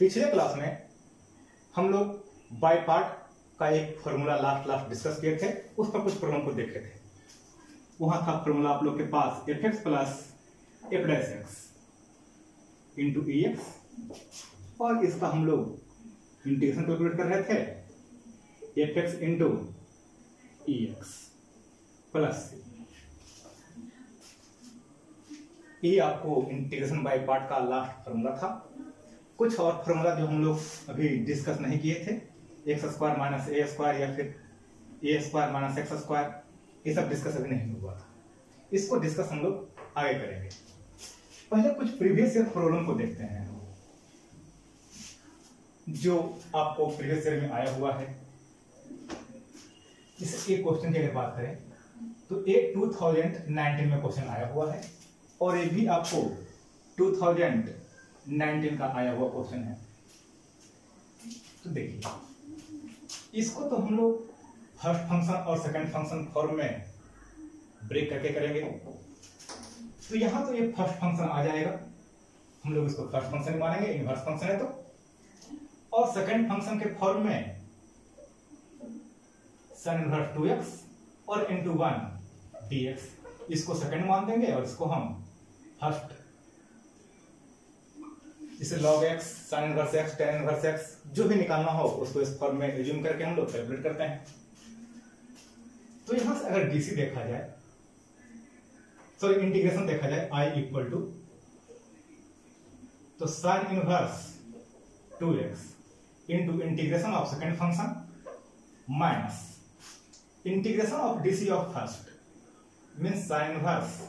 पिछले क्लास में हम लोग बाय पार्ट का एक फॉर्मूला लास्ट डिस्कस किए थे, उस पर कुछ प्रॉब्लम को देखे थे। वहां था फॉर्मूला आप लोग के पास f x plus f dash x into e x, और इसका हम लोग इंटीग्रेशन कैलकुलेट कर रहे थे f x into e x plus ये आपको इंटीग्रेशन बाय पार्ट का लास्ट फॉर्मूला था। कुछ और फॉर्मूला जो हम लोग अभी डिस्कस नहीं किए थे, x square minus a square या फिर ए स्क्वायर माइनस एक्स स्क्वायर, ये सब डिस्कस अभी नहीं हुआ था। इसको डिस्कस हम लोग आगे करेंगे। पहले कुछ प्रीवियस ईयर प्रॉब्लम को देखते हैं जो आपको प्रीवियस ईयर में आया हुआ है। इस एक क्वेश्चन की अगर बात करें तो एक 2019 में क्वेश्चन आया हुआ है और ये भी आपको 2019 का आया हुआ क्वेश्चन है। तो देखिए, इसको तो हम लोग फर्स्ट फंक्शन और सेकंड फंक्शन फॉर्म में ब्रेक करके करेंगे। तो यहां तो ये फर्स्ट फंक्शन आ जाएगा, हम लोग इसको फर्स्ट फंक्शन मानेंगे, इनवर्स फंक्शन है तो। और सेकंड फंक्शन के फॉर्म में sin इनवर्स 2x और इंटू 1 dx, इसको सेकंड मान देंगे और इसको हम फर्स्ट। इसे log x, sin inverse x, tan inverse x जो भी निकालना हो उसको इस फॉर्म में एज्यूम करके हम लोग कैलकुलेट करते हैं। तो यहां से अगर डीसी देखा जाए, सॉरी इंटीग्रेशन देखा जाए, i इक्वल टू तो sin inverse 2x into integration of second function minus integration of DC of first means sin inverse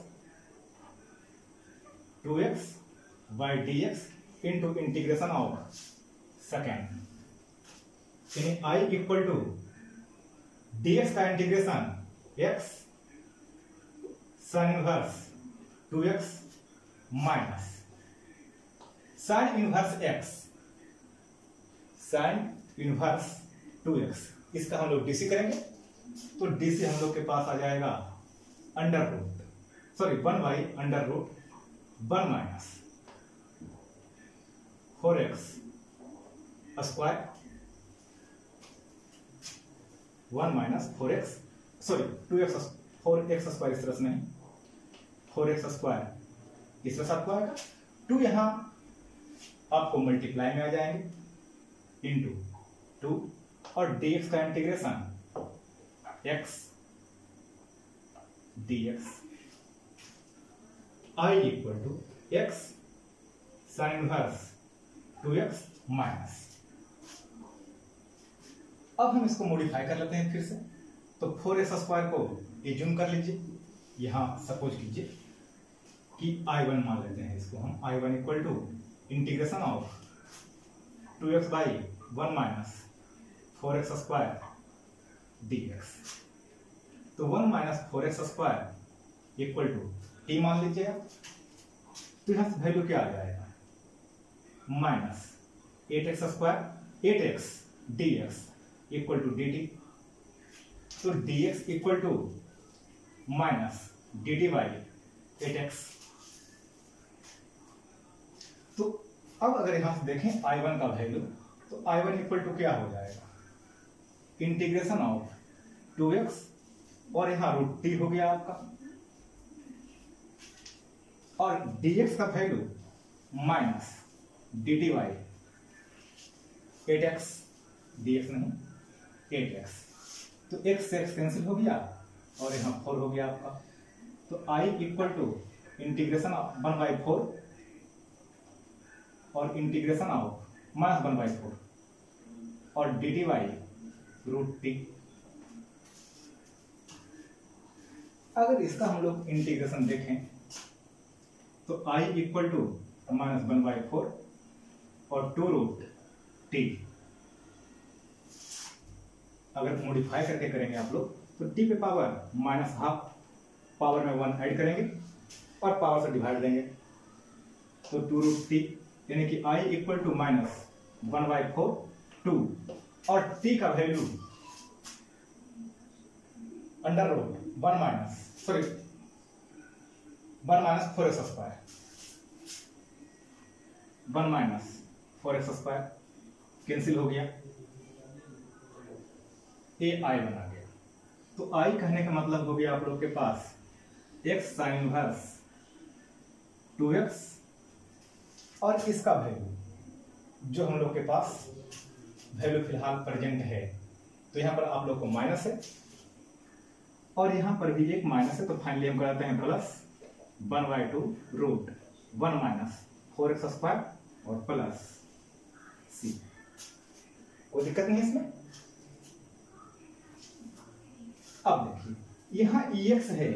2x by dx into integration of second, यानी i इक्वल टू dx का integration x sin inverse 2x minus sin inverse x sin inverse 2x, इसका हम लोग DC करेंगे। तो DC हम लोग के पास आ जाएगा under root, sorry 1 by under root 1 minus 4x square 1 minus 4x, sorry 2x 4x square इस तरह से नहीं, 4x स्क्वायर इस तरह से आपको आएगा। 2 यहां आपको मल्टीप्लाई में आ जाएंगे इंटू 2 और dx का integration x dx i equal to x sin inverse 2x minus. अब हम इसको मॉडिफाई कर लेते हैं फिर से। तो 4x स्क्वायर को एज्यूम कर लीजिए, यहां सपोज कीजिए कि i1 मान लेते हैं इसको हम। i1 equal to integration of 2x by 1 minus 4x square dx। तो 1 minus 4x square equal to t मान लीजिए आप। तो यहां से वैल्यू क्या आ जाएगा, minus 8x square 8x dx equal to dt। तो dx equal to minus dt by 8x। तो अब अगर यहां से देखें i1 का वैल्यू, तो i1 इक्वल टू क्या हो जाएगा, इंटीग्रेशन ऑफ 2x और यहां रूट t हो गया आपका, और dx का value minus dt by 8x, dx नहीं 8x। तो x से x कैंसिल हो गया और यहां 4 हो गया आपका। तो i equal to integration of 1 by 4 और इंटीग्रेशन ऑफ माइनस 1 बाई 4 और dt बाई रूट t। अगर इसका हम लोग इंटीग्रेशन देखें तो i equal to minus 1 by 4 और 2 रूट t। अगर मॉडिफाई करके करेंगे आप लोग तो t पे पावर माइनस हाफ, पावर में 1 ऐड करेंगे और पावर से डिवाइड देंगे। तो 2 रूट t यानी कि i equal to minus 1 by 4 2 और t का value under root 1 minus, sorry 1 minus 4x square 1 minus 4x² cancel हो गया, ai बना गया। तो i कहने का मतलब हो गया आप लोग के पास x sin इनवर्स 2x और इसका वैल्यू जो हम लोग के पास वैल्यू फिलहाल प्रेजेंट है, तो यहाँ पर आप लोग को माइनस है और यहाँ पर भी एक माइनस है, तो फाइनली हम कराते हैं प्लस 1/2 रूट 1 माइनस 4x² और प्लस c। कोई दिक्कत नहीं इसमें। अब देखिए यहाँ ex है,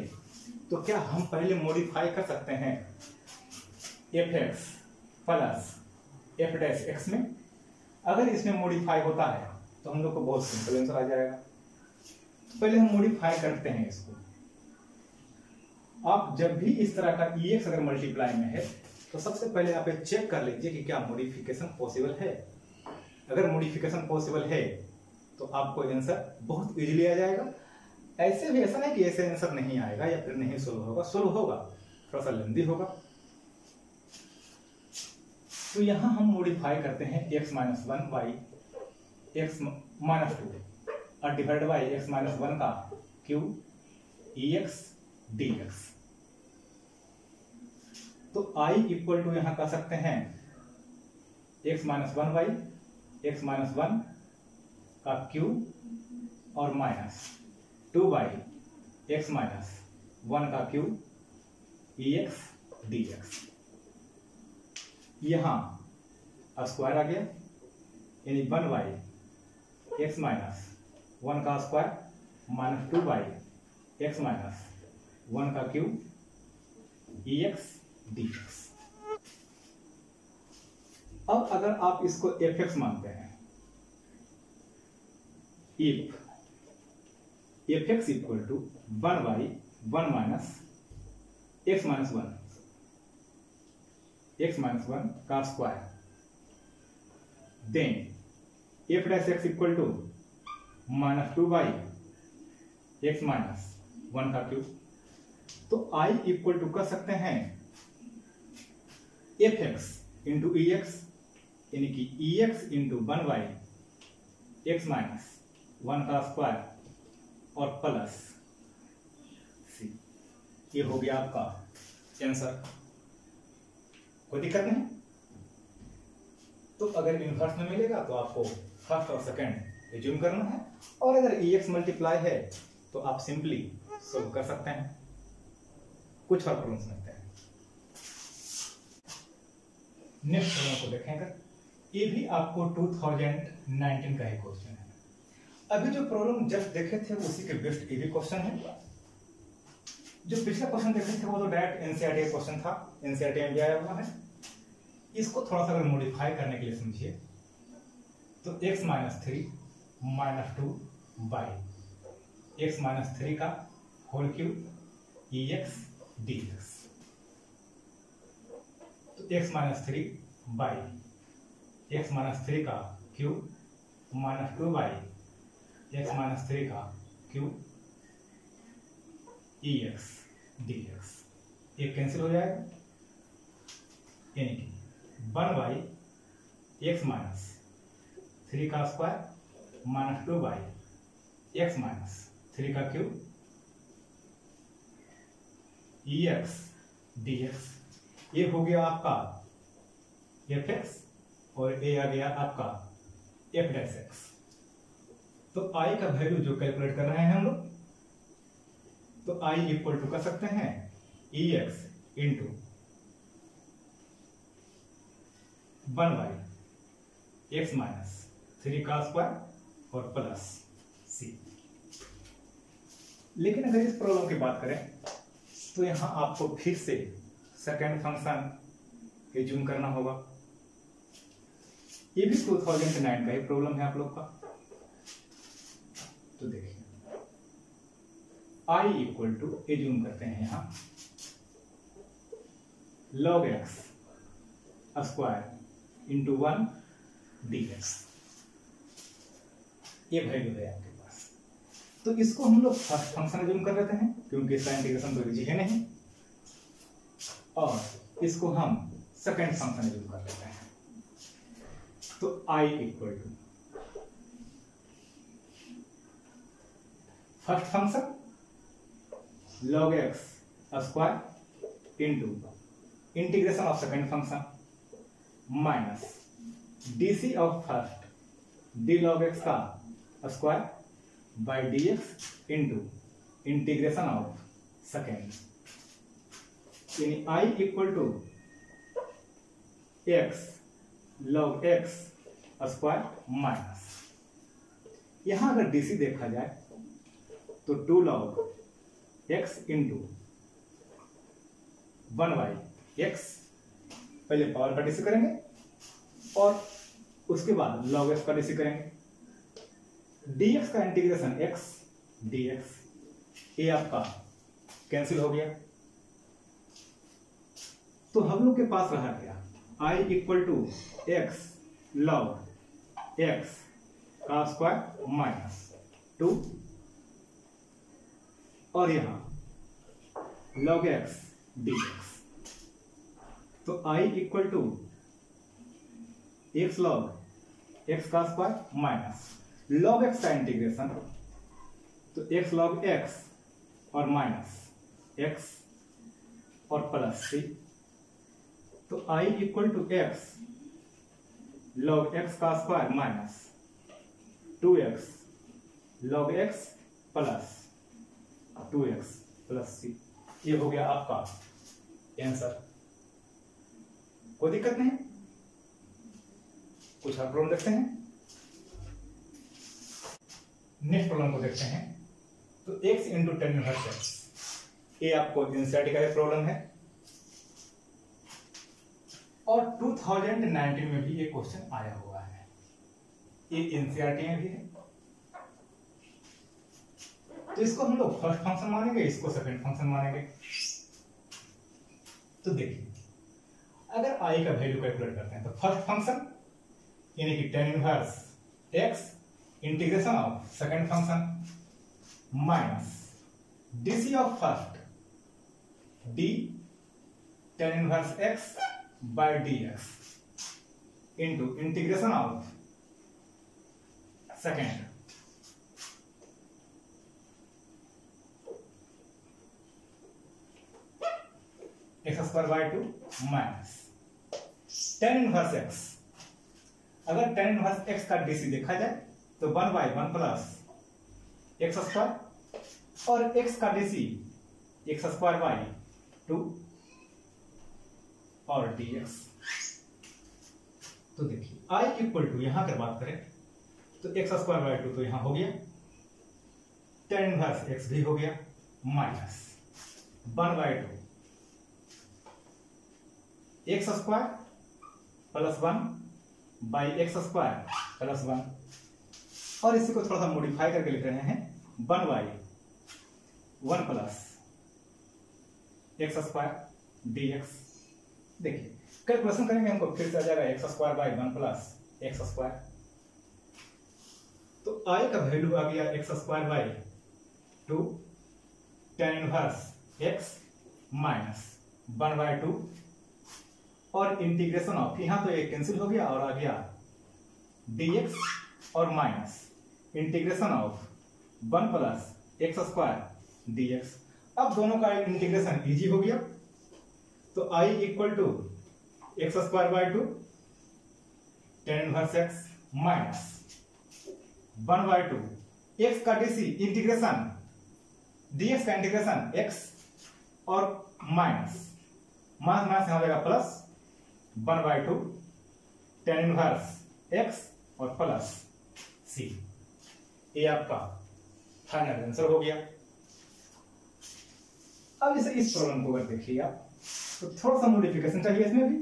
तो क्या हम पहले मॉडिफाई कर सकते हैं fx plus f dash x में। अगर इसमें मॉडिफाई होता है तो हम लोग को बहुत सिंपल आंसर आ जाएगा। तो पहले हम मॉडिफाई करते हैं इसको। आप जब भी इस तरह का ex अगर मल्टीप्लाई में है तो सबसे पहले आप चेक कर लीजिए कि क्या मॉडिफिकेशन पॉसिबल है। अगर मॉडिफिकेशन पॉसिबल है तो आपको आंसर बहुत इजीली आ जाएगा। ऐसे भी ऐसा नहीं कि ऐसे आंसर नहीं आएगा या फिर नहीं सोल्व होगा, सोल्व होगा, थोड़ा सा लेंदी होगा। तो यहां हम मॉडिफाई करते हैं x minus 1 by x minus 2 और डिवाइड बाई x माइनस 1 का क्यूब ex dx। तो i इक्वल टू यहां कर सकते हैं x minus 1 by x minus 1 का क्यूब और माइनस 2 बाई x माइनस 1 का क्यूब ex dx। यहां स्क्वायर आ गया, यानी 1 बाई x माइनस 1 का square minus 2 by x minus 1 का क्यूब ex dx। अब अगर आप इसको fx मानते हैं, if fx equal to 1 by 1 minus x minus 1 का square, then f dash x equal to minus 2 by x minus 1 का क्यूब। तो i इक्वल टू कर सकते हैं fx इंटू ex, यानी कि ex into 1 by x minus 1 का square और प्लस c। ये हो गया आपका आंसर। कोई दिक्कत नहीं। तो अगर इनवर्स में मिलेगा तो आपको फर्स्ट और सेकंड एज्यूम करना है, और अगर ex मल्टीप्लाई है तो आप सिंपली सोल्व कर सकते हैं। कुछ और प्रॉब्लम समझते हैं। नेक्स्ट प्रॉब्लम को देखें। अगर ये भी आपको 2019 का ही क्वेश्चन है। अभी जो प्रॉब्लम जस्ट देखे थे उसी के बेस्ट ये भी क्वेश्चन है। जो पिछला क्वेश्चन देखे थे वो तो डायरेक्ट एनसीईआरटी का क्वेश्चन था, एनसीईआरटी में भी आया हुआ है। इसको थोड़ा सा अगर मॉडिफाई करने के लिए समझिए तो x minus 3 minus 2 by x minus 3 का होल क्यूब ex dx। तो x minus 3 by x minus 3 का cube minus 2 by x minus 3 का क्यूब ex dx। ये कैंसिल हो जाएगा, यानी कि 1 बाई x माइनस 3 का square minus 2 by x minus 3 का क्यूब ex dx। ये हो गया आपका fx और ये आ गया आपका f डैश x। तो i का वैल्यू जो कैलकुलेट कर रहे हैं हम लोग, तो i इक्वल टू कर सकते हैं ex into 1 by x minus 3 का स्क्वायर और प्लस c। लेकिन अगर इस प्रॉब्लम की बात करें तो यहां आपको फिर से सेकेंड फंक्शन एज्यूम करना होगा। ये भी 2009 का ही प्रॉब्लम है आप लोग का। तो देखिए i इक्वल टू एज्यूम करते हैं यहां log x square into 1 dx। ये वैल्यू है आपके पास। तो इसको हम लोग फर्स्ट फंक्शन एज्यूम कर लेते हैं क्योंकि इसका इंटीग्रेशन तो इजी है नहीं, और इसको हम सेकंड फंक्शन एज्यूम कर लेते हैं। तो I equal to first function log x square into integration of second function minus DC of first d log x का square by d x into integration of second, यानी I equal to x log x square minus, यहां अगर DC देखा जाए तो 2 log x into 1/x, पहले power का DC करेंगे और उसके बाद log x का डीसी करेंगे, dx का इंटीग्रेशन x dx, ये आपका कैंसिल हो गया। तो हम लोग के पास रहा क्या, i equal to x log x का स्क्वायर माइनस 2 और यहां log x dx, तो i equal to x log x का स्क्वायर माइनस log x का इंटीग्रेशन, तो x log x और माइनस x और प्लस c, तो i equal to x log x का square minus 2x log x plus 2x plus c, ये हो गया आपका आंसर। कोई दिक्कत नहीं, कुछ और प्रॉब्लम देखते हैं। नेक्स्ट प्रॉब्लम को देखते हैं। तो x इंटू 10 इनवर्स x, ये आपको एनसीईआरटी का प्रॉब्लम है और 2019 में भी ये क्वेश्चन आया हुआ है, ये एनसीईआरटी में भी है। तो इसको हम लोग फर्स्ट फंक्शन मानेंगे, इसको सेकंड फंक्शन मानेंगे। तो देखिए, अगर i का वैल्यू कैलकुलेट करते हैं तो फर्स्ट फंक्शन यानी कि 10 inverse x integration of second function minus DC of first d 10 inverse x by dx into integration of second, x square by 2 minus 10 inverse x, अगर 10 इनवर्स x का DC देखा जाए तो 1/1 प्लस एक्स स्क्वायर और x का DC x square by 2 और dx। तो देखिए i इक्वल टू यहां अगर बात करें तो एक्स स्क्वायर बाय 2 तो यहां हो गया, 10 इनवर्स x भी हो गया minus 1/2 x square plus 1 by x square plus 1, और इसी को थोड़ा सा मॉडिफाई करके लिख रहे हैं 1/1 प्लस एक्स स्क्वायर dx। देखिए कैलकुलेशन करेंगे हमको फिर से आ जाएगा x square by 1 plus x square, तो i का वैल्यू आ गया x square by 2 10 inverse x minus 1/2 और इंटीग्रेशन ऑफ, यहां तो एक कैंसिल हो गया और आ गया dx और minus integration of 1 plus x square dx। अब दोनों का इंटीग्रेशन इजी हो गया, तो i equal to x square by 2 10 inverse x minus 1/2 x का डीसी इंटीग्रेशन dx का इंटीग्रेशन x और माइनस माइनस यहां हो जाएगा प्लस 1/2 10 इनवर्स x और प्लस c, ये आपका फाइनल आंसर हो गया। अब इसे इस प्रॉब्लम को अगर देखिए आप तो थोड़ा सा मॉडिफिकेशन चाहिए इसमें भी,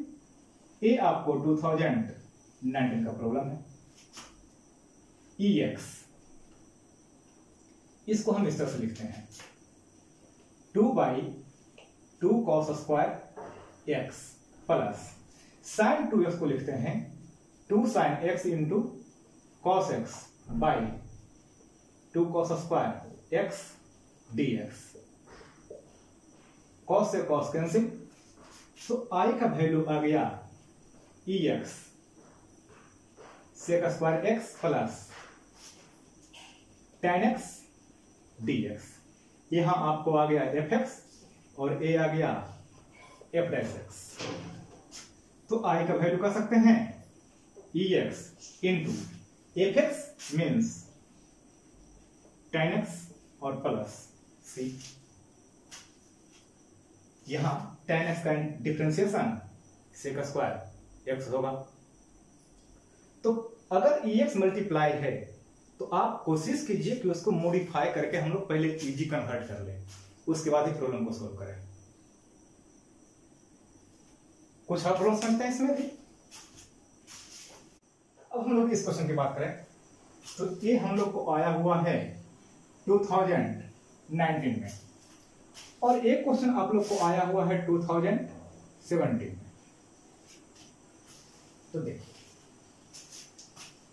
ये आपको 2019 का प्रॉब्लम है। ex, इसको हम इस तरह से लिखते हैं 2/2 cos square x plus sin 2x को लिखते हैं 2 sin x into cos x by 2 cos square x dx। cos से cos कैंसिल, तो i का वैल्यू आ गया ex sec square x plus tan x dx। यहां आपको आ गया एफ एक्स और ए आ गया एफ डैश एक्स। तो आई का वैल्यू कर सकते हैं e x into f x means tan x और प्लस सी। यहां tan x का डिफरेंशिएशन सेक स्क्वायर एक्स होगा। तो अगर ई एक्स मल्टीप्लाई है तो आप कोशिश कीजिए कि उसको मॉडिफाई करके हम लोग पहले इजी कन्वर्ट कर लें, उसके बाद ही प्रॉब्लम को सोल्व करें। कुछ और प्रॉब्लम समझते हैं इसमें भी। अब हम लोग इस क्वेश्चन की बात करें तो ये हम लोग को आया हुआ है 2019 में और एक क्वेश्चन आप लोग को आया हुआ है 2017 में। तो देखिए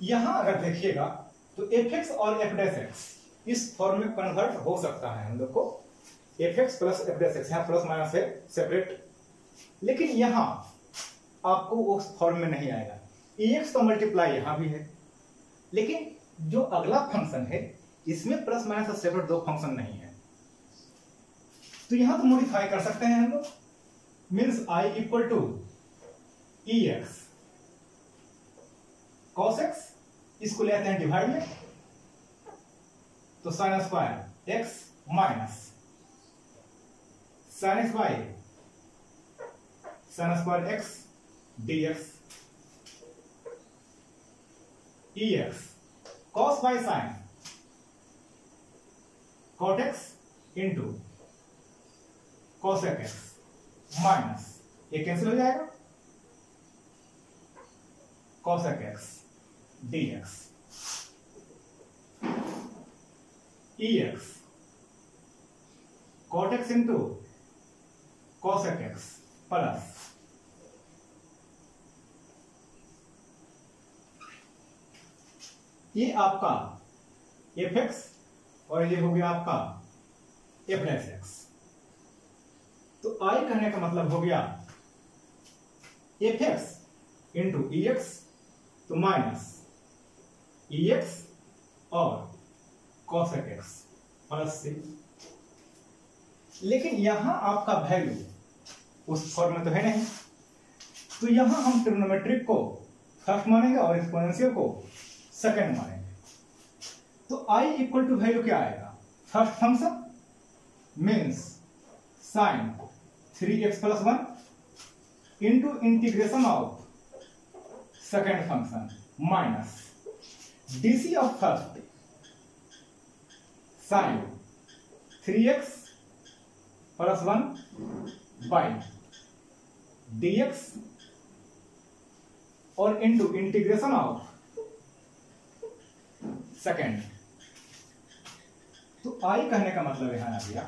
यहां अगर देखिएगा तो एफ एक्स और एफ डैश एक्स इस फॉर्म में कन्वर्ट हो सकता है हम लोग को, F x plus f dash x, यहां प्लस माइनस है सेपरेट, लेकिन यहां आपको उस फॉर्म में नहीं आएगा। ई एक्स तो मल्टीप्लाई यहां भी है, लेकिन जो अगला फंक्शन है इसमें प्लस माइनस और सेपरेट दो फंक्शन नहीं है। तो यहां तो मॉडिफाई कर सकते हैं हम लोग, means I equal to e x cos x, इसको लेते हैं डिवाइड में, तो sine square x minus sine x by sine square x dx e x cos by sine cot x into cosec x minus ये cancel हो जाएगा cosec x dx e x cot x into cosec x plus ये आपका F x और ये हो गया आपका एफ डैश एक्स। तो आई कहने का मतलब हो गया F x into e x, तो माइनस ई एक्स और कॉसेक एक्स प्लस सी। लेकिन यहां आपका वैल्यू उस फॉर्म में तो है नहीं, तो यहां हम ट्रिग्नोमेट्रिक को फर्स्ट मानेंगे और एक्सपोनेंशियल को सेकंड मानेंगे। तो i इक्वल टू वैल्यू क्या आएगा, first function means sine 3x plus 1 into integration of second function minus DC of first sine 3x plus 1 by dx और इंटू इंटीग्रेशन ऑफ सेकेंड। तो I कहने का मतलब यहां आ गया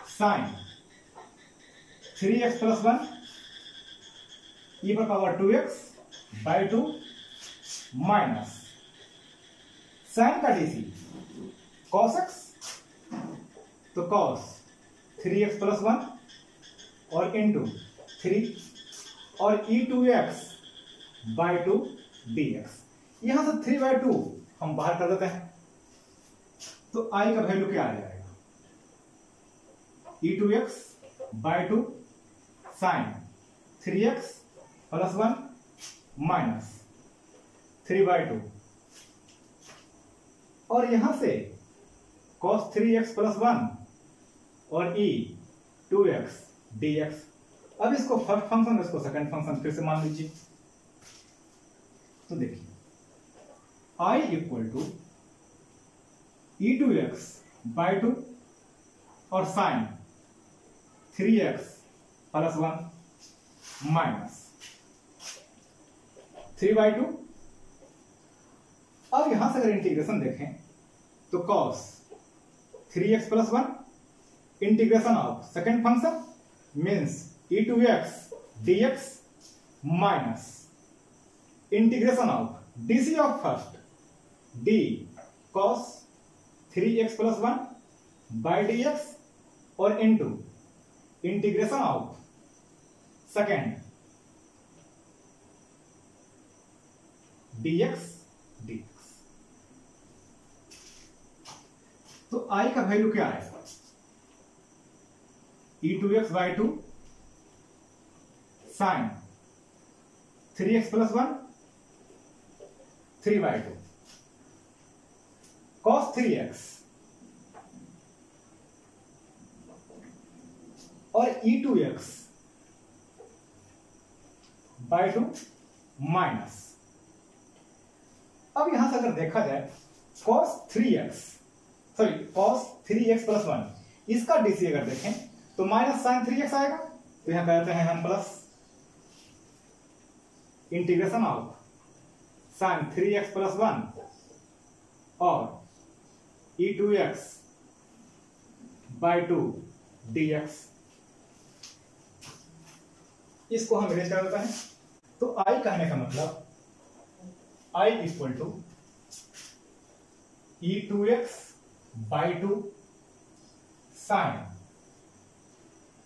साइन 3x प्लस 1 ई पर power 2x by 2 minus sine का DC cos x, तो कॉस 3x प्लस 1 और इंटू 3 और e2x बाई 2 dx। यहां से 3/2 हम बाहर कर देते हैं, तो i का वैल्यू क्या आ जाएगा e2x by 2 sign 3x plus 1 minus 3/2 और यहां से cos 3x प्लस 1 और e2x dx। अब इसको फर्स्ट फंक्शन, इसको सेकंड फंक्शन फिर से मान लीजिए। तो देखिए i equal to e2x by 2 और साइन 3x प्लस 1 माइनस 3/2। अब यहां से अगर इंटीग्रेशन देखें तो cos 3x plus 1 integration of second function means e2x dx minus integration of DC of first d cos 3x plus 1 by dx और into integration of second dx dx। तो i का value क्या आएगा? e2x/2 sine 3x + 1 3/2 cos 3x और e2x/2 minus. अब यहां से अगर देखा जाए cos 3x + 1 इसका डीसी अगर देखें तो माइनस साइन 3x आएगा, तो यहां कहते हैं हम plus integration of sine 3x + 1 और e2x/2 dx। इसको हम इरेज कर देते हैं। तो i कहने का मतलब i = e2x/2 साइन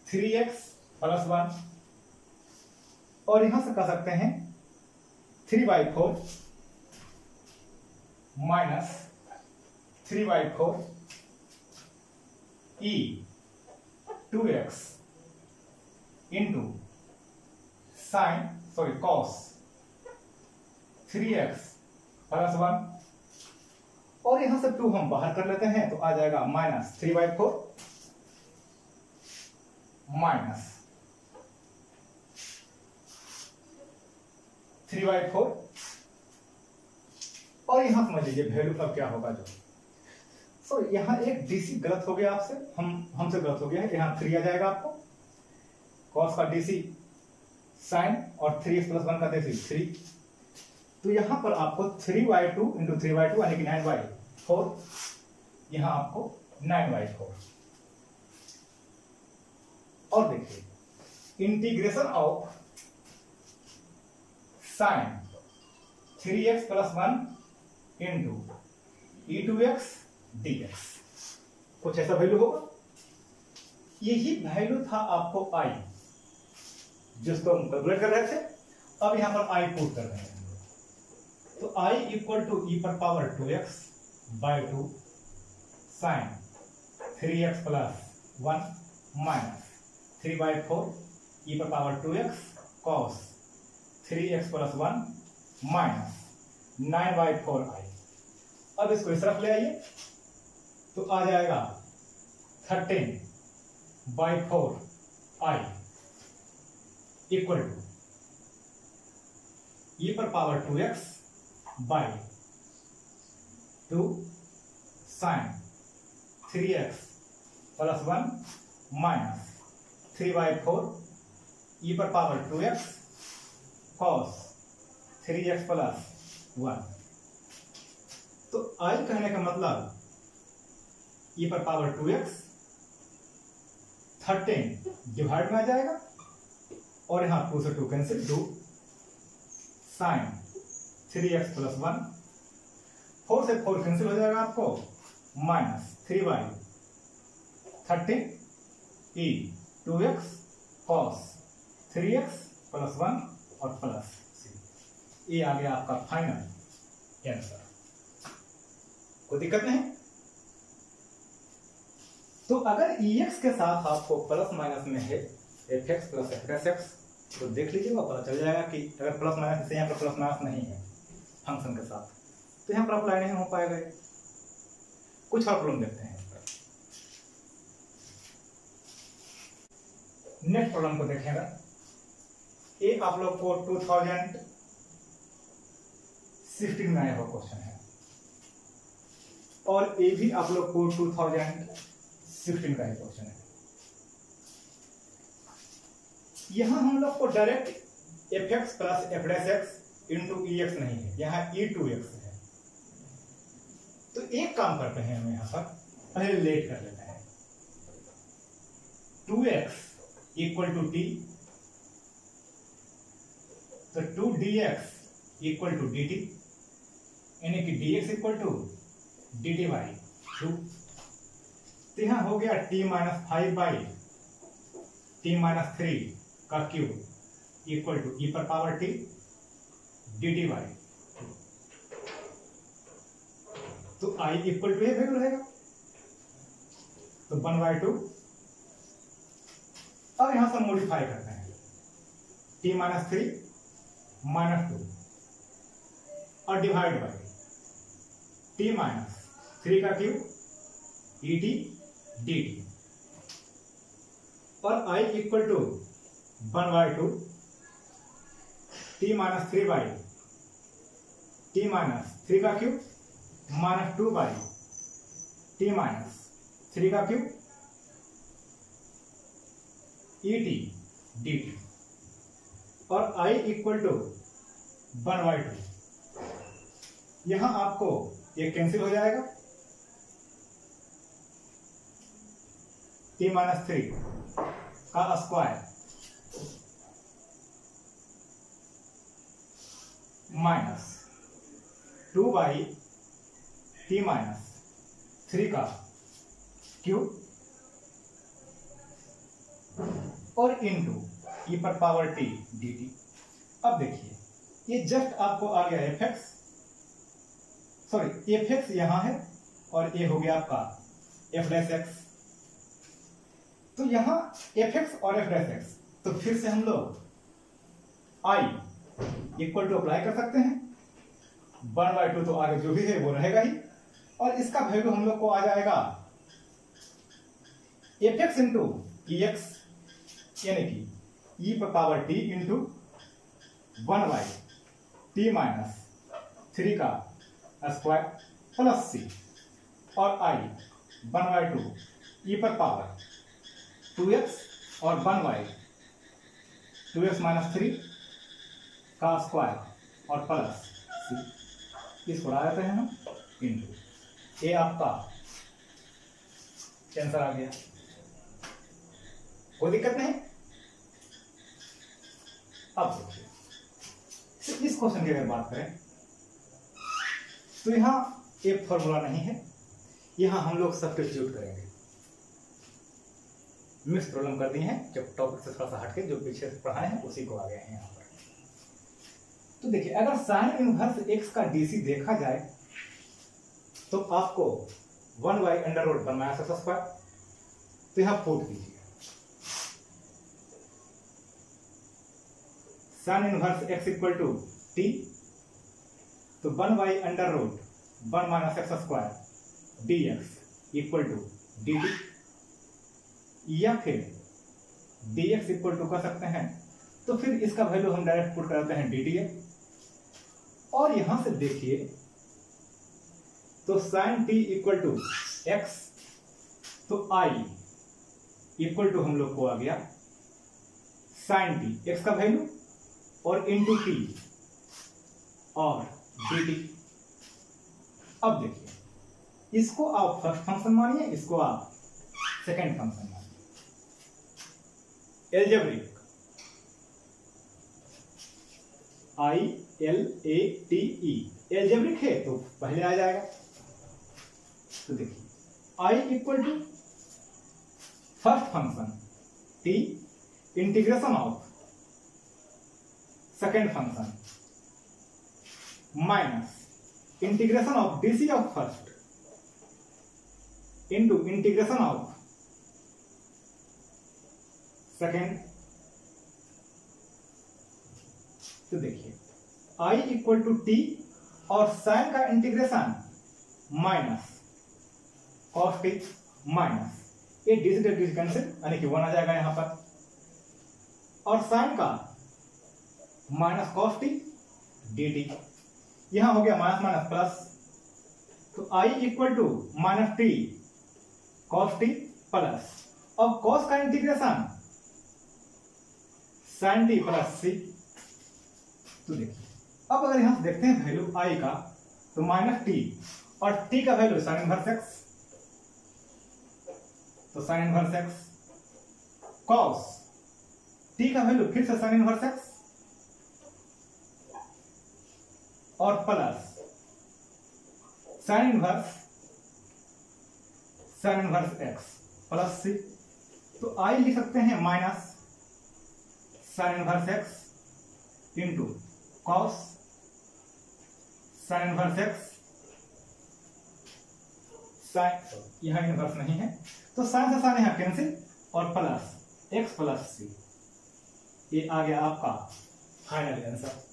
3x + 1 और यहां से कह सकते हैं 3/4 minus 3/4 e2x into cos 3x + 1 और यहां से 2 हम बाहर कर लेते हैं, तो आ जाएगा माइनस 3/4 माइनस 3/4 और यहां समझ लीजिए वैल्यू अब क्या होगा जो यहां एक डीसी गलत हो गया आपसे, हमसे गलत हो गया है। यहां 3 आ जाएगा आपको, cos का डीसी साइन और 3x + 1 का डीसी 3, तो यहां पर आपको 3/2 इंटू 3/2 यानी कि 9/4, यहां आपको 9/4। और देखिए integration of sine 3x + 1 into e2x dx, कुछ ऐसा वैल्यू होगा। यही वैल्यू था आपको i जिसको हम कैलकुलेट कर रहे थे। अब यहां पर i पुट कर रहे हैं, तो i = e2x/2 sine 3x + 1 minus 3/4 e2x cos 3x + 1 minus 9/4i। अब इसको इस तरफ ले आइए, तो आ जाएगा 13/4i equal to e2x/2 sine 3x + 1 minus 3/4 e2x cos 3x + 1। तो i कहने का मतलब e2x 13 डिवाइड में आ जाएगा और यहां 2 से 2 कैंसिल, 2 साइन 3x + 1, 4 से 4 कैंसिल हो जाएगा आपको, माइनस 3/13 e2x cos 3x + 1 और प्लस c। ये आ गया आपका फाइनल आंसर। कोई दिक्कत नहीं। तो अगर ex के साथ आपको प्लस माइनस में है fx + f'(x) तो देख लीजिएगा, पता चल जाएगा कि अगर प्लस माइनस से यहाँ पर प्लस माइनस नहीं है फंक्शन के साथ, तो यहाँ पर अप्लाई नहीं हो पाएगा। कुछ और प्रॉब्लम देखते हैं। नेक्स्ट प्रॉब्लम को देखेगा। ये आप लोग को 2016 में आया हुआ क्वेश्चन है और ये भी आप लोग को 2016 का क्वेश्चन है। यहां हम लोग को direct fx + f'(x) into ex नहीं है, यहाँ e2x है। तो एक काम करते हैं, हम यहां पर पहले लेट कर लेते हैं। 2x = t, तो 2dx = dt, यानी कि dx = dt/2। तो यहां हो गया t - 5/t-3 का क्यूब = e⁻t dt/2। तो I इक्वल टू ये वैल्यू रहेगा, तो 1/2। अब यहां से मॉडिफाई करते हैं, t - 3 - 2 और डिवाइड बाय t - 3 का क्यूब et dt और I equal to 1/2 t - 3 by t - 3 का क्यूब -2 बाई t - 3 का क्यूब et dt और I इक्वल टू 1/2। यहां आपको ये कैंसिल हो जाएगा, t - 3 का स्क्वायर -2 बाई t - 3 का क्यूब और इनटू e पर पावर t dt। अब देखिए ये जस्ट आपको आ गया fx, सॉरी fx यहां है और ये हो गया आपका f'(x). तो यहां fx और f'(x), तो फिर से हम लोग I इक्वल टू अप्लाई कर सकते हैं, 1/2 तो आगे जो भी है वो रहेगा ही, और इसका वैल्यू हम लोग को आ जाएगा fx इंटू ex, यानी कि e पर पावर t इंटू 1/t - 3 का स्क्वायर प्लस c और I 1/2 e पर पावर 2x और 1/2x - 3 का स्क्वायर और प्लस c, इसको बढ़ा देते हैं हम इंटू, ये आपका आंसर आ गया। कोई दिक्कत नहीं। अब देखिए इस क्वेश्चन की अगर बात करें तो यहां एक फॉर्मूला नहीं है, यहां हम लोग सब्स्टिट्यूट करेंगे। मिक्स प्रॉब्लम कर दी है, जब टॉपिक से थोड़ा सा हटके जो पीछे पढ़ाए हैं उसी को आ गए हैं यहाँ पर। तो देखिए अगर साइन इनवर्स x का dc देखा जाए तो आपको 1/√1 -x², तो यहां पुट कीजिए sine inverse x equal to t, तो 1/√1 -x² dx equal to dt, या फिर dx इक्वल टू कर सकते हैं, तो फिर इसका वैल्यू हम डायरेक्ट पुट करते हैं dt। और यहां से देखिए तो sine t equal to x, तो I इक्वल टू हम लोग को आ गया साइन t x का वैल्यू और इंटू t और dt। अब देखिए इसको आप फर्स्ट फंक्शन मानिए, इसको आप सेकेंड फंक्शन मानिए। एल्जेब्रिक ILATE एल्जेब्रिक है तो पहले आ जाएगा। तो देखिए I equal to first function t integration of second function minus integration of dc of first into integration of second. तो देखिए I इक्वल टू t और साइन का integration minus cos t minus ये डिजिटल कैंसिल यानी कि 1 आ जाएगा यहां पर, और साइन का माइनस कॉस t dt, यहां हो गया माइनस माइनस प्लस, तो I equal to -t cos t plus, अब कॉस का integration sine t plus c। तो देखिए अब अगर यहां से देखते हैं वैल्यू I का, तो -t और t का वैल्यू साइन इनवर्स x, तो sine inverse x cos t का वैल्यू फिर से साइन इनवर्स x और plus sine inverse x plus c। तो I लिख सकते हैं minus sine inverse x into cos sine inverse x sine, यहाँ इनवर्स नहीं है तो साइन से साइन यहाँ कैंसिल और प्लस एक्स प्लस सी, ये आ गया आपका फाइनल आंसर।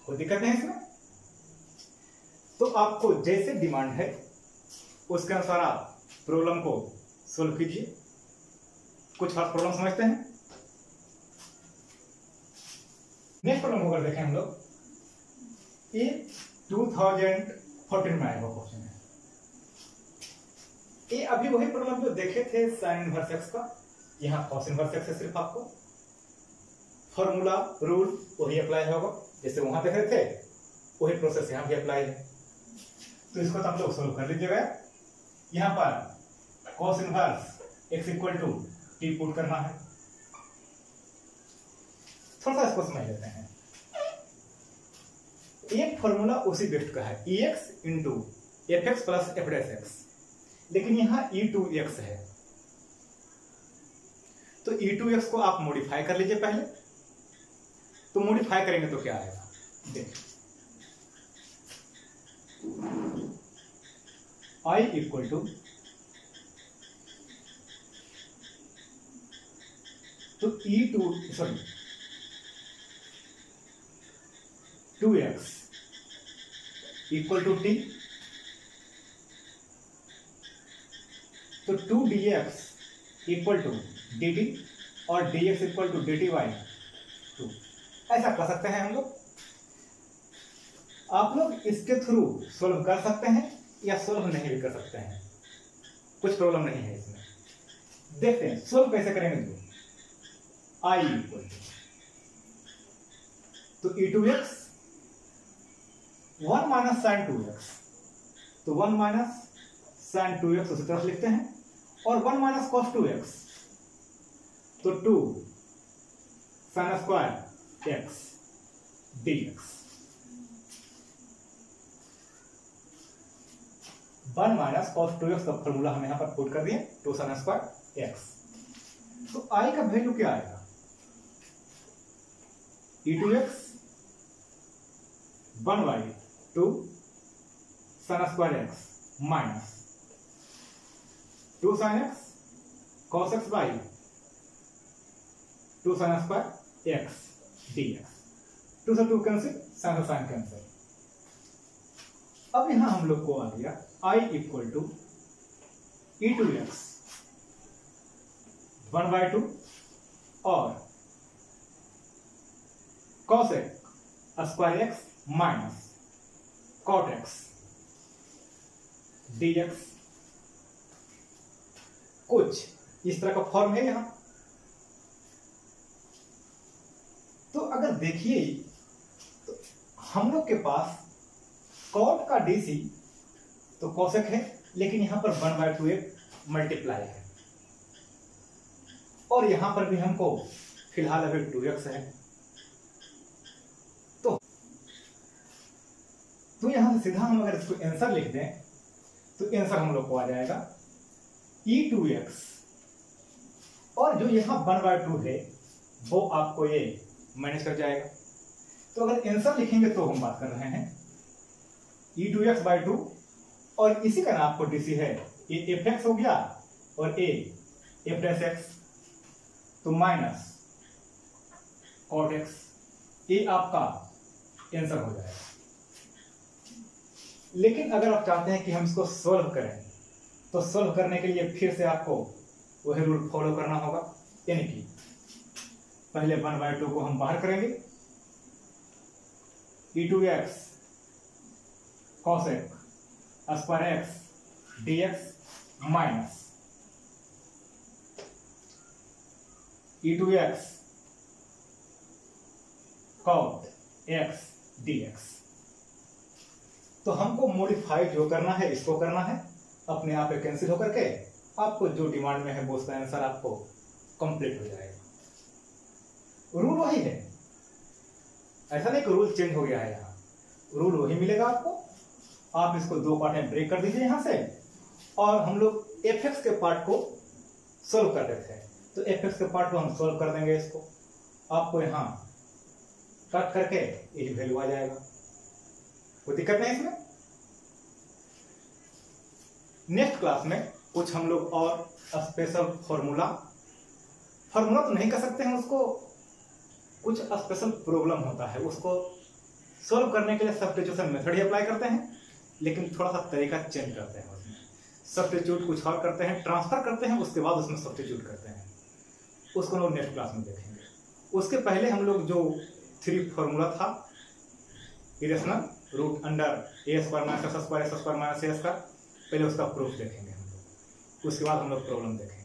कोई दिक्कत नहीं इसमें। तो आपको जैसे डिमांड है उसके अनुसार आप प्रॉब्लम को सोल्व कीजिए। कुछ खास प्रॉब्लम समझते हैं। नेक्स्ट प्रॉब्लम को अगर देखें हम लोग, ये 2014 में आएगा क्वेश्चन है। ये अभी वही प्रॉब्लम जो देखे थे साइन इनवर्स एक्स का, यहाँ कॉस इनवर्स एक्स है, सिर्फ आपको फॉर्मूला रूल वही अप्लाई होगा जैसे वहां देख रहे थे, वही प्रोसेस यहाँ भी अप्लाई है। तो इसको तो आप लोग सोल्व कर लीजिएगा। यहाँ पर cos inverse x equal to t put करना है। थोड़ा सा इसको समझ लेते हैं। एक फॉर्मूला उसी बेस्ट का है, e x into f x plus f dash x, लेकिन यहाँ e2x है तो e2x को आप मॉडिफाई कर लीजिए पहले। तो मॉडिफाई करेंगे तो क्या आएगा, देखिए i इक्वल टू तो2x इक्वल टू टी, तो 2dx इक्वल टू dt और dx equal to dt by 2, ऐसा कर सकते हैं हम लोग। आप लोग इसके थ्रू सोल्व कर सकते हैं या सोल्व नहीं भी कर सकते हैं, कुछ प्रॉब्लम नहीं है इसमें। देखते हैं सोल्व कैसे करेंगे। तो i इक्वल तो e2x 1 माइनस साइन 2x, तो 1 माइनस साइन 2x उसी तरफ लिखते हैं, और 1 माइनस कॉस 2x तो 2 sine square x dx, 1 minus cos 2x का फॉर्मूला हम यहां पर पुट कर दिए, 2 साइन स्क्वायर x। तो i का वैल्यू क्या आएगा, e2x 1 by 2 sine square x minus 2 sine x cos x by 2 sine square x dx, 2 से 2 कैंसिल, साइन से साइन कैंसिल। अब यहां हम लोग को आ गया i equal to e2x 1 by 2 और cos x square x minus cot x dx, कुछ इस तरह का फॉर्म है यहां। तो अगर देखिए तो हम लोग के पास cot का dc तो cosec है, लेकिन यहां पर 1 बाई 2 एक मल्टीप्लाई है, और यहां पर भी हमको फिलहाल अभी 2x है। तो यहां से सीधा हम अगर इसको आंसर लिख दें तो आंसर हम लोग को आ जाएगा e2x, और जो यहां 1 बाई 2 है वो आपको ये माइनस कर जाएगा। तो अगर आंसर लिखेंगे तो हम बात कर रहे हैं e2x बाई 2, और इसी का ना आपको डीसी है ये fx हो गया और a f डैश x, तो माइनस cot x, ये आपका आंसर हो जाएगा। लेकिन अगर आप चाहते हैं कि हम इसको सोल्व करें तो सोल्व करने के लिए फिर से आपको वही रूल फॉलो करना होगा, यानी कि पहले 1 बाई 2 को हम बाहर करेंगे, e2x cosec square x dx minus e2x cot x dx। तो हमको मॉडिफाई जो करना है इसको करना है, अपने आप कैंसिल होकर के आपको जो डिमांड में है वो उसका आंसर आपको कंप्लीट हो जाएगा। रूल वही है, ऐसा नहीं कि रूल चेंज हो गया है, यहाँ रूल वही मिलेगा आपको। आप इसको 2 पार्ट में ब्रेक कर दीजिए यहां से, और हम लोग fx के पार्ट को सोल्व कर देते हैं। तो fx के पार्ट को हम सोल्व कर देंगे, इसको आपको यहां कट करके ये वैल्यू आ जाएगा, कोई दिक्कत नहीं इसमें। नेक्स्ट क्लास में कुछ हम लोग और स्पेशल फॉर्मूला तो नहीं कर सकते हैं उसको, कुछ स्पेशल प्रॉब्लम होता है उसको सॉल्व करने के लिए सब्स्टिट्यूशन मेथड ही अप्लाई करते हैं, लेकिन थोड़ा सा तरीका चेंज करते हैं। उसमें सब्स्टिट्यूट कुछ और करते हैं, ट्रांसफर करते हैं, उसके बाद उसमें सब्स्टिट्यूट करते हैं। उसको लोग नेक्स्ट क्लास में देखेंगे। उसके पहले हम लोग जो 3 फॉर्मूला था irrational root under a square minus x square minus a square, पहले उसका प्रूफ देखेंगे हम लोग, उसके बाद हम लोग प्रॉब्लम देखेंगे।